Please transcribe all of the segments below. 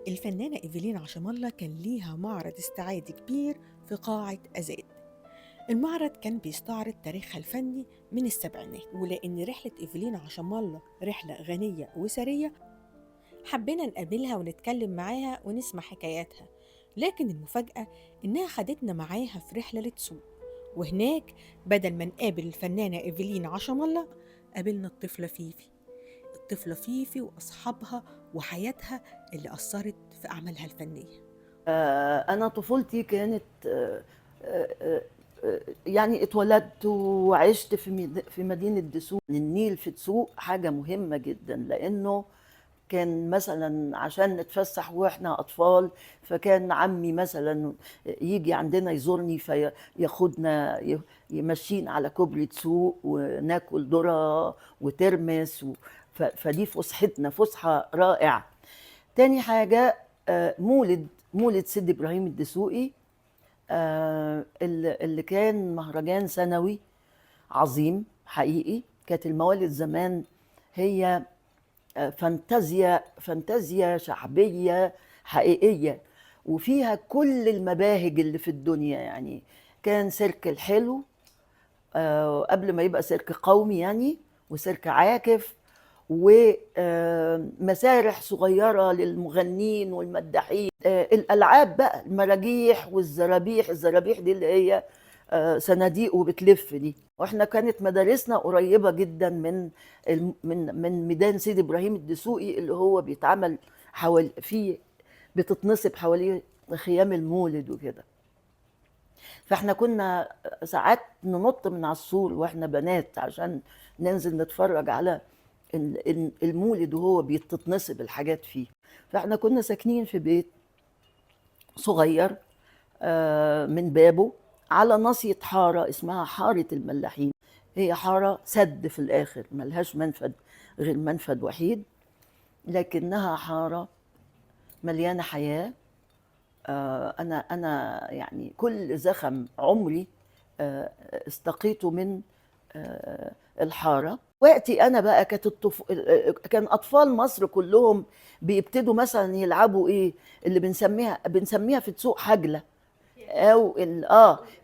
الفنانة إيفلين عشام الله كان ليها معرض استعادي كبير في قاعة أزاد. المعرض كان بيستعرض تاريخها الفني من السبعينات، ولأن رحلة إيفلين عشام الله رحلة غنية وثرية حبينا نقابلها ونتكلم معاها ونسمع حكاياتها. لكن المفاجأة إنها خدتنا معاها في رحلة لتسوق، وهناك بدل ما نقابل الفنانة إيفلين عشام الله قابلنا الطفلة فيفي وأصحابها وحياتها اللي أثرت في أعمالها الفنية. أنا طفولتي كانت يعني اتولدت وعشت في مدينة دسوق. النيل في دسوق حاجة مهمة جدا، لأنه كان مثلا عشان نتفسح واحنا أطفال، فكان عمي مثلا يجي عندنا يزورني فياخدنا يمشينا على كوبري دسوق وناكل ذرة وترمس فدي فسحتنا، فسحة رائعة. تاني حاجة مولد سيدي إبراهيم الدسوقي، اللي كان مهرجان سنوي عظيم حقيقي. كانت الموالد زمان هي فانتازيا شعبية حقيقية، وفيها كل المباهج اللي في الدنيا. يعني كان سيرك الحلو قبل ما يبقى سيرك قومي يعني، وسيرك عاكف، ومسارح صغيرة للمغنين والمداحين. الألعاب بقى، المراجيح والزرابيح. الزرابيح دي اللي هي صناديق وبتلف دي. واحنا كانت مدارسنا قريبة جدا من ميدان سيدي إبراهيم الدسوقي، اللي هو بيتعمل فيه، بتتنصب حواليه خيام المولد وكده. فاحنا كنا ساعات ننط من على السور واحنا بنات عشان ننزل نتفرج على المولد وهو بيتنصب الحاجات فيه. فاحنا كنا ساكنين في بيت صغير من بابه على ناصية حارة اسمها حارة الملاحين. هي حارة سد في الآخر، ملهاش منفذ غير منفذ وحيد، لكنها حارة مليانة حياة. أنا يعني كل زخم عمري استقيته من الحارة. وقتي أنا بقى كان أطفال مصر كلهم بيبتدوا مثلا يلعبوا إيه اللي بنسميها في السوق حجلة، أو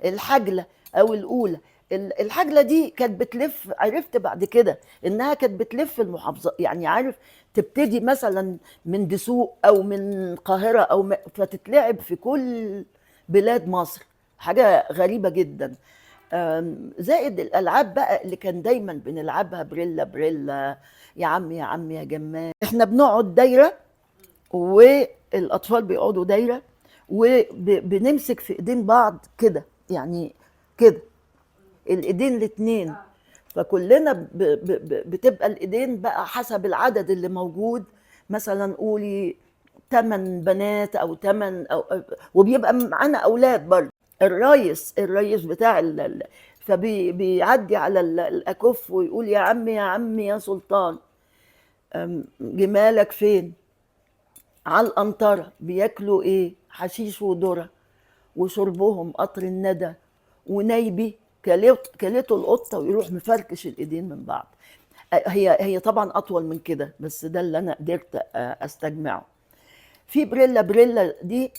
الحجلة أو الأولى. الحجلة دي كانت بتلف، عرفت بعد كده إنها كانت بتلف المحافظة. يعني عارف، تبتدي مثلا من دسوق أو من القاهرة فتتلعب في كل بلاد مصر. حاجة غريبة جدا. زائد الالعاب بقى اللي كان دايما بنلعبها، بريلا بريلا، يا عم يا عم يا جمال. احنا بنقعد دايره والاطفال بيقعدوا دايره، وبنمسك في ايدين بعض كده، يعني كده الايدين الاتنين. فكلنا بتبقى الايدين بقى حسب العدد اللي موجود. مثلا قولي 8 بنات او 8 وبيبقى معانا اولاد برضه. الريس بتاع فبيعدي على الاكف ويقول يا عم يا عم يا سلطان، جمالك فين؟ على القنطرة. بياكلوا ايه؟ حشيش وذرة، وشربهم قطر الندى، ونايبي كلته القطه، ويروح مفركش الايدين من بعض. هي طبعا اطول من كده، بس ده اللي انا قدرت استجمعه. في بريلا دي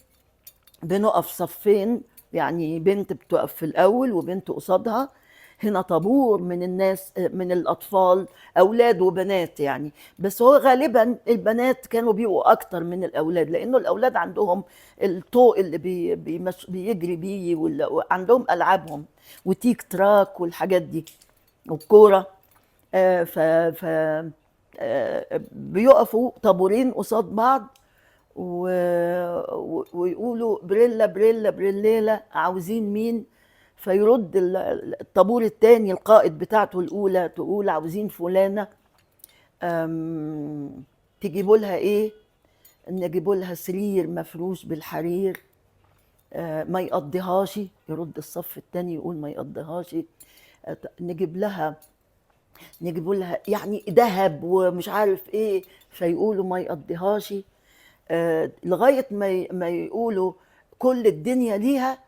بنقف صفين، يعني بنت بتقف في الاول وبنت قصادها. هنا طابور من الناس، من الاطفال، اولاد وبنات يعني. بس هو غالبا البنات كانوا بيبقوا اكتر من الاولاد، لانه الاولاد عندهم الطوق اللي بيجري بيه، وعندهم العابهم وتيك تراك والحاجات دي والكوره. ف ف بيقفوا طابورين قصاد بعض، ويقولوا بريلا بريلا بريليلا، عاوزين مين؟ فيرد الطابور الثاني، القائد بتاعته الاولى تقول عاوزين فلانه. تجيبوا لها ايه؟ نجيبوا لها سرير مفروش بالحرير. ما يقضيهاش، يرد الصف الثاني يقول ما يقضيهاش. نجيبوا لها يعني ذهب ومش عارف ايه، فيقولوا ما يقضيهاش. لغايه ما يقولوا كل الدنيا ليها،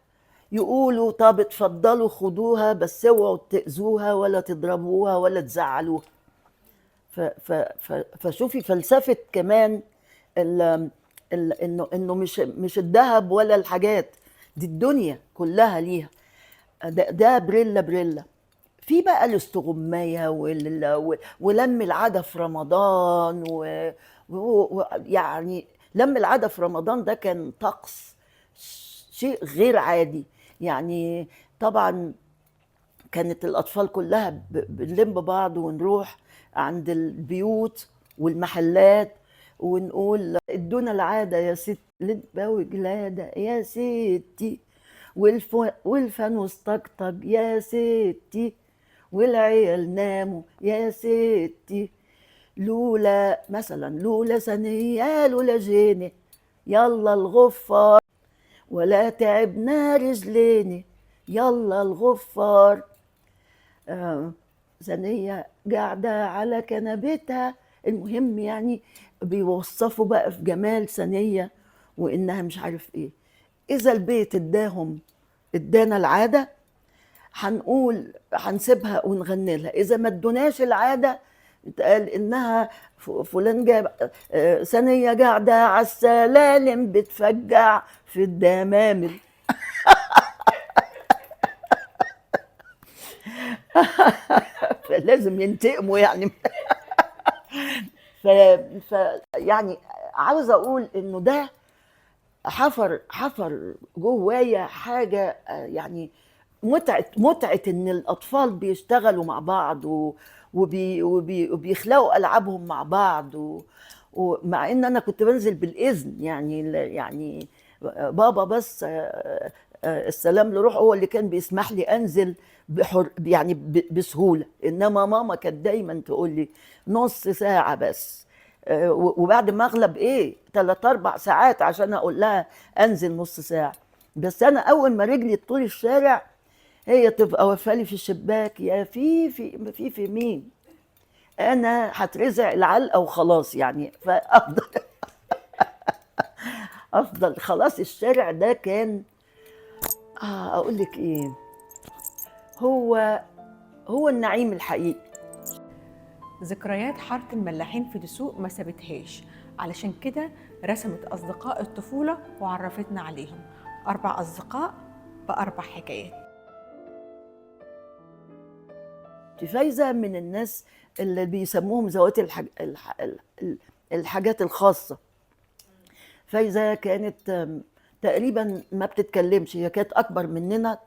يقولوا طب اتفضلوا خدوها، بس اوعوا تاذوها ولا تضربوها ولا تزعلوها. فشوفي فلسفه كمان انه مش الذهب ولا الحاجات دي، الدنيا كلها ليها. ده بريلا بريلا. في بقى الاستغمايه ولم العاده في رمضان يعني لم العاده في رمضان ده كان طقس شيء غير عادي يعني. طبعا كانت الأطفال كلها بنلم بعض ونروح عند البيوت والمحلات ونقول ادونا العادة يا ست للباوي جلادة يا ستي، والفانوس طقطق يا ستي، والعيال ناموا يا ستي، لولا مثلا لولا ثانية لولا جيني، يلا الغفار ولا تعبنا رجليني، يلا الغفار. ثانية قاعدة على كنبتها. المهم يعني بيوصفوا بقى في جمال ثانية وإنها مش عارف إيه. إذا البيت ادانا العادة هنقول هنسيبها ونغني لها. إذا ما ادوناش العادة قال إنها فلان جاب ثانية قاعدة على السلالم بتفجع في الدمامل. فلازم ينتقموا يعني. ف... يعني عاوزه اقول انه ده حفر جوايا حاجه يعني متعه ان الاطفال بيشتغلوا مع بعض وبيخلقوا العابهم مع بعض ومع ان انا كنت بنزل بالاذن يعني بابا بس السلام لروحه هو اللي كان بيسمح لي انزل يعني بسهوله، انما ماما كانت دايما تقول لي نص ساعه بس. وبعد ما اغلب 3-4 ساعات عشان اقول لها انزل نص ساعه. بس انا اول ما رجلي طول الشارع هي تبقى واقفه في الشباك، يا في مين، انا هترزع العلقه وخلاص يعني. افضل خلاص. الشارع ده كان اقول لك ايه، هو النعيم الحقيقي. ذكريات حارة الملاحين في دسوق ما سابتهاش، علشان كده رسمت أصدقاء الطفولة وعرفتنا عليهم. 4 أصدقاء ب4 حكايات. فايزة من الناس اللي بيسموهم ذوات الحاجات الخاصة. فايزة كانت تقريبا ما بتتكلمش، هي كانت أكبر مننا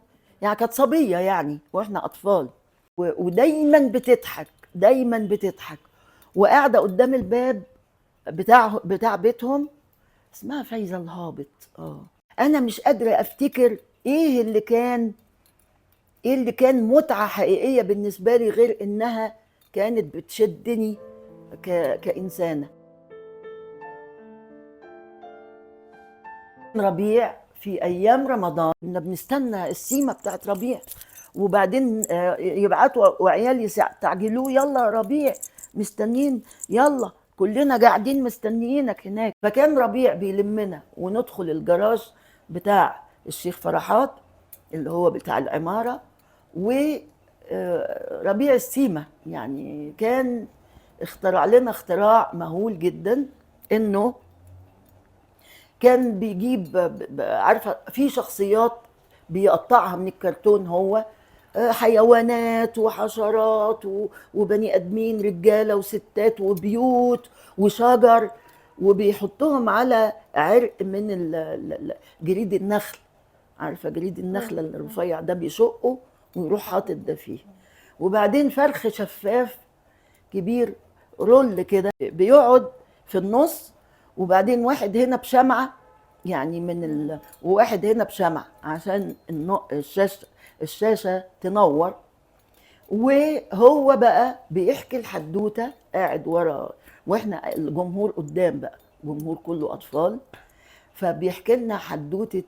يعني، كانت صبية يعني وإحنا أطفال، ودايما بتضحك دايما بتضحك، وقاعدة قدام الباب بتاع بيتهم. اسمها فايزة الهابط. أنا مش قادرة أفتكر إيه اللي كان متعة حقيقية بالنسبة لي غير إنها كانت بتشدني كإنسانة. ربيع في أيام رمضان كنا بنستنى السيمة بتاعت ربيع، وبعدين يبعتوا وعيال يستعجلوه، يلا ربيع مستنين، يلا كلنا قاعدين مستنيينك هناك. فكان ربيع بيلمنا وندخل الجراج بتاع الشيخ فرحات اللي هو بتاع العمارة، وربيع السيمة يعني كان اخترع لنا اختراع مهول جدا، انه كان بيجيب عارفة في شخصيات بيقطعها من الكرتون، هو حيوانات وحشرات وبني ادمين رجاله وستات وبيوت وشجر، وبيحطهم على عرق من جريد النخل. عارفه جريد النخل الرفيع ده بيشقه ويروح حاطط ده فيه، وبعدين فرخ شفاف كبير رول كده بيقعد في النص، وبعدين واحد هنا بشمعه يعني وواحد هنا بشمعه عشان الشاشه تنور، وهو بقى بيحكي الحدوته قاعد ورا، واحنا الجمهور قدام بقى، الجمهور كله اطفال، فبيحكي لنا حدوته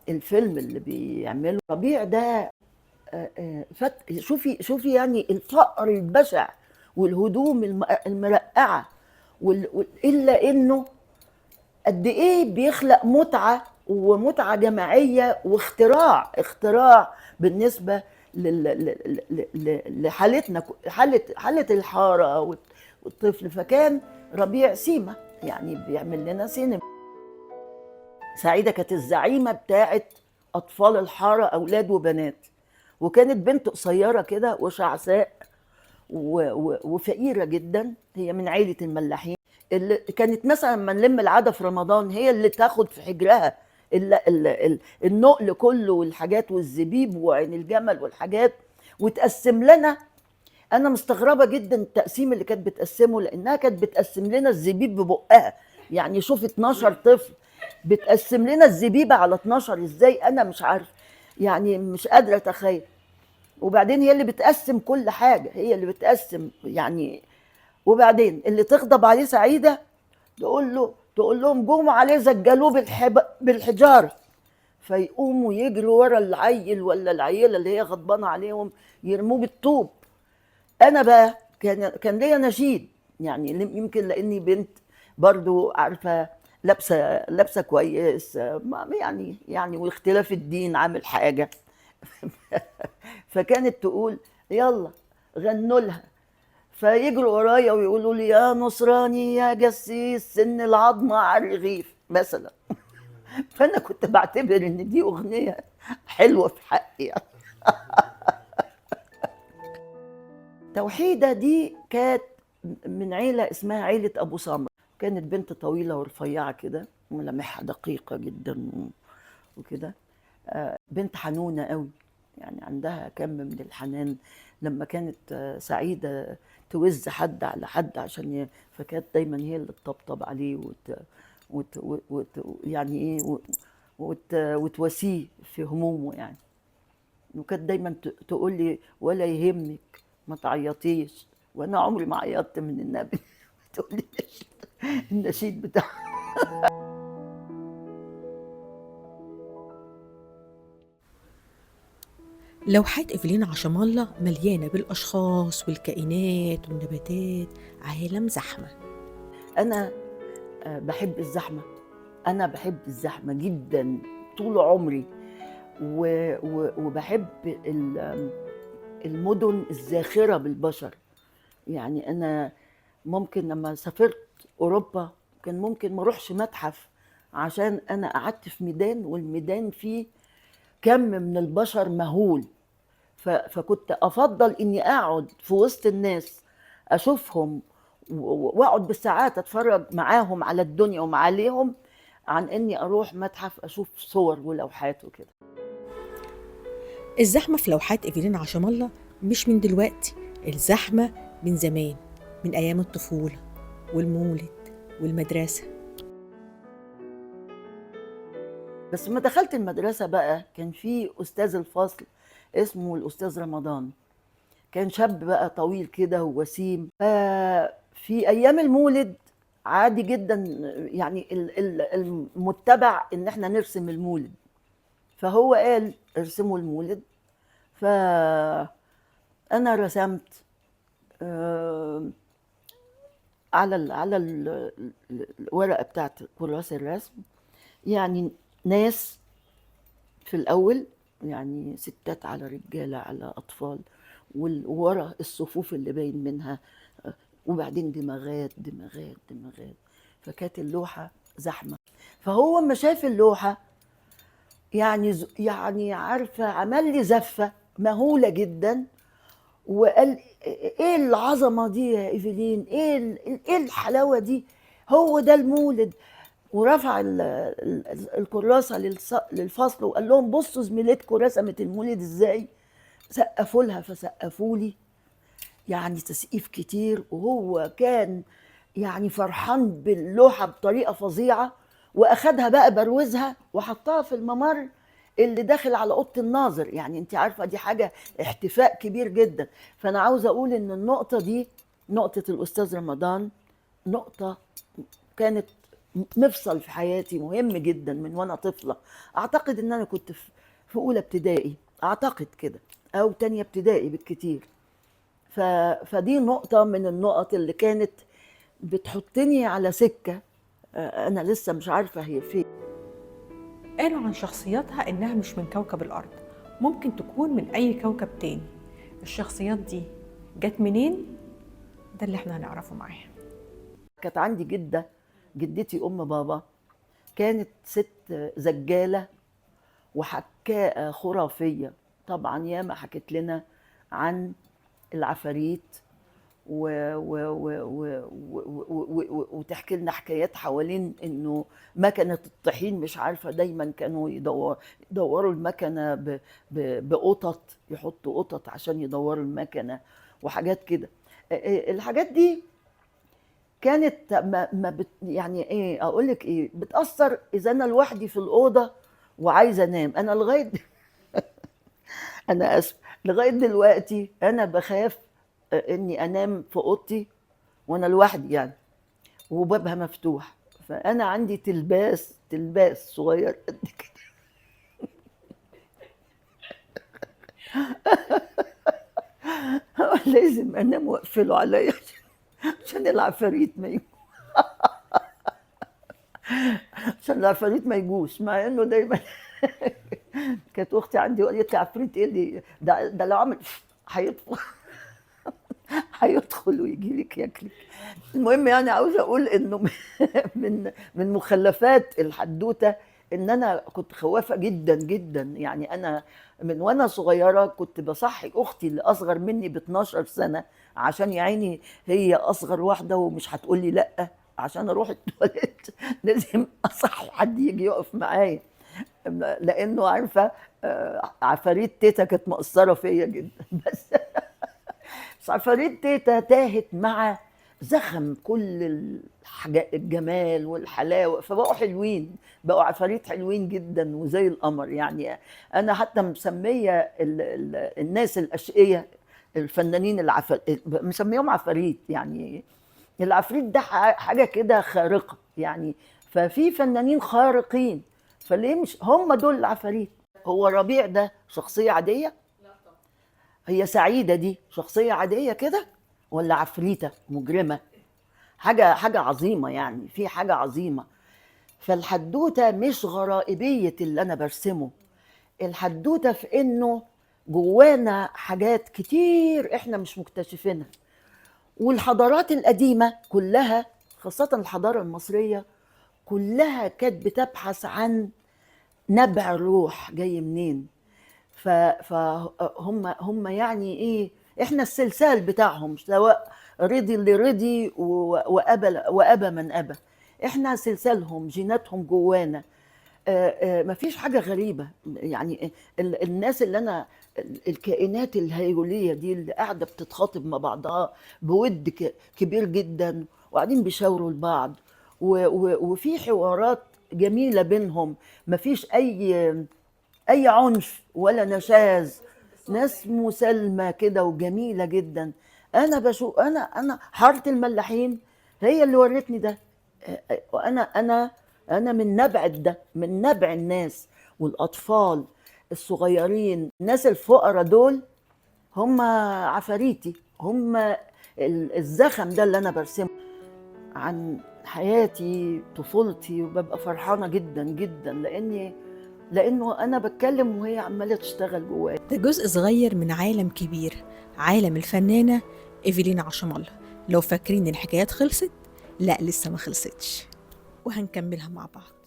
الفيلم اللي بيعمله ربيع ده. شوفي يعني الفقر البشع والهدوم المرقعه، الا انه قد ايه بيخلق متعه جماعيه واختراع بالنسبه لحالتنا، حاله الحاره والطفل. فكان ربيع سيما يعني بيعمل لنا سينما. سعيدة كانت الزعيمة بتاعت أطفال الحارة، أولاد وبنات، وكانت بنت قصيرة كده وشعثاء وفقيرة جدا. هي من عيلة الملاحين، اللي كانت مثلا لما نلم العادة في رمضان هي اللي تاخد في حجرها النقل كله والحاجات والزبيب وعين الجمل والحاجات وتقسم لنا. انا مستغربه جدا التقسيم اللي كانت بتقسمه، لانها كانت بتقسم لنا الزبيب ببقها. يعني شوف 12 طفل بتقسم لنا الزبيبه على 12 ازاي، انا مش عارفه، يعني مش قادره اتخيل. وبعدين هي اللي بتقسم كل حاجه، هي اللي بتقسم يعني. وبعدين اللي تغضب عليه سعيده تقول لهم قوموا عليه زجلوه بالحجاره، فيقوموا يجروا ورا العيل ولا العيله اللي هي غضبانه عليهم يرموه بالطوب. انا بقى كان ليا نشيد، يعني يمكن لاني بنت برضو عارفه لابسه كويس، يعني واختلاف الدين عامل حاجه. فكانت تقول يلا غنوا لها، فيجروا ورايا ويقولوا لي يا نصراني يا جسيس سن العظمه على الرغيف مثلا. فانا كنت بعتبر ان دي اغنيه حلوه في حقي يعني. توحيدة دي كانت من عيلة اسمها عيلة أبو سمر، كانت بنت طويلة ورفيعة كده وملامحها دقيقة جدا وكده. بنت حنونة قوي، يعني عندها كم من الحنان. لما كانت سعيدة توز حد على حد فكانت دايما هي اللي تطبطب عليه يعني ايه وتواسيه في همومه يعني. وكانت دايما تقول لي ولا يهمك ما تعيطيش، وانا عمري ما عيطت من النبي. تقول لي النشيد بتاع. لوحات إيفلين عشام الله مليانة بالأشخاص والكائنات والنباتات، عالم زحمة. انا بحب الزحمه، انا بحب الزحمه جدا طول عمري، وبحب المدن الزاخره بالبشر. يعني انا ممكن لما سافرت اوروبا كان ممكن ما اروحش متحف عشان انا قعدت في ميدان والميدان فيه كم من البشر مهول. فكنت افضل اني اقعد في وسط الناس اشوفهم واقعد بالساعات اتفرج معاهم على الدنيا ومعاليهم، عن اني اروح متحف اشوف صور ولوحات وكده. الزحمة في لوحات إيفلين عشام الله مش من دلوقتي، الزحمة من زمان، من أيام الطفولة والمولد والمدرسة. بس لما دخلت المدرسة بقى كان في أستاذ الفصل اسمه الأستاذ رمضان، كان شاب بقى طويل كده ووسيم. في أيام المولد عادي جدا، يعني المتبع إن احنا نرسم المولد، فهو قال ارسموا المولد. فأنا رسمت على الورقة بتاعت كراسة الرسم، يعني ناس في الأول، يعني ستات على رجالة على أطفال، وورا الصفوف اللي باين منها، وبعدين دماغات دماغات دماغات. فكانت اللوحة زحمة. فهو لما شاف اللوحة يعني عارفة عمل لي زفة مهولة جدا، وقال ايه العظمة دي يا إيفلين، ايه الحلاوة دي، هو ده المولد. ورفع الكراسة للفصل وقال لهم بصوا زميلتكم رسمت المولد ازاي. سقفوا لها فسقفوا لي، يعني تسقيف كتير. وهو كان يعني فرحان باللوحة بطريقة فظيعة، واخدها بقى بروزها وحطها في الممر اللي داخل على اوضه الناظر. يعني انت عارفه دي حاجه احتفاء كبير جدا. فانا عاوزه اقول ان النقطه دي، نقطه الاستاذ رمضان، نقطه كانت مفصل في حياتي مهم جدا من وانا طفله. اعتقد ان انا كنت في اولى ابتدائي، اعتقد كده، او تانية ابتدائي بالكتير. فدي نقطه من النقط اللي كانت بتحطني على سكه انا لسه مش عارفه هي فين. قالوا عن شخصياتها إنها مش من كوكب الأرض، ممكن تكون من أي كوكب تاني. الشخصيات دي جت منين؟ ده اللي احنا هنعرفه معاها. كانت عندي جدتي ام بابا، كانت ست زجالة وحكاءة خرافية. طبعا ياما حكت لنا عن العفاريت وتحكي لنا حكايات حوالين انه مكنه الطحين، مش عارفه، دايما كانوا يدوروا المكنه بقطط، يحطوا قطط عشان يدوروا المكنه وحاجات كده. الحاجات دي كانت يعني ايه اقول لك ايه، بتاثر اذا انا لوحدي في الاوضه وعايزه انام. انا لغايه انا اسف، لغايه دلوقتي انا بخاف اني انام في اوضتي وانا لوحدي يعني وبابها مفتوح، فانا عندي تلباس صغير قد كده لازم انام واقفله عليا عشان العفاريت ما يجوش، عشان العفاريت ما يجوش، مع انه دايما كانت اختي عندي قالت لي عفريت ايه اللي ده لو عمل هيدخل هيدخل ويجي لك ياكلك. المهم يعني عاوزه اقول انه من مخلفات الحدوته ان انا كنت خوافه جدا جدا. يعني انا من وانا صغيره كنت بصحي اختي اللي اصغر مني ب 12 سنه، عشان يا عيني هي اصغر واحده ومش هتقول لي لا، عشان اروح التواليت لازم اصحي حد يجي يقف معايا، لانه عارفه عفاريت تيتا كانت مقصره فيا جدا. بس عفاريت تيتا تاهت مع زخم كل الحاجات، الجمال والحلاوه، فبقوا حلوين، بقوا عفاريت حلوين جدا وزي القمر. يعني انا حتى مسميه الناس الاشقيه الفنانين مسميهم عفاريت. يعني العفريت ده حاجه كده خارقه يعني، ففي فنانين خارقين، فليه مش هم دول العفاريت؟ هو ربيع ده شخصيه عاديه؟ هي سعيده دي شخصيه عاديه كده ولا عفريته مجرمه؟ حاجه عظيمه يعني، في حاجه عظيمه. فالحدوته مش غرائبيه اللي انا برسمه، الحدوته في انه جوانا حاجات كتير احنا مش مكتشفينها. والحضارات القديمه كلها، خاصه الحضاره المصريه كلها، كانت بتبحث عن نبع الروح جاي منين. فهم يعني ايه، احنا السلسال بتاعهم، سواء رضي اللي رضي وابى من ابى، احنا سلسالهم، جيناتهم جوانا. مفيش حاجه غريبه يعني. الناس اللي انا، الكائنات الهيوليه دي اللي قاعده بتتخاطب مع بعضها بود كبير جدا، وقاعدين بيشاوروا لبعض، وفي حوارات جميله بينهم، مفيش اي عنف ولا نشاز، ناس مسالمه كده وجميله جدا. انا بشوف، انا حاره الملاحين هي اللي ورتني ده. وانا من نبع ده، من نبع الناس والاطفال الصغيرين، الناس الفقراء دول هم عفاريتي، هم الزخم ده اللي انا برسمه عن حياتي طفولتي، وببقى فرحانه جدا جدا لانه انا بتكلم وهي عماله تشتغل جوايا. ده جزء صغير من عالم كبير، عالم الفنانة إيفلين عاشم الله. لو فاكرين الحكايات خلصت، لا لسه ما خلصتش، وهنكملها مع بعض.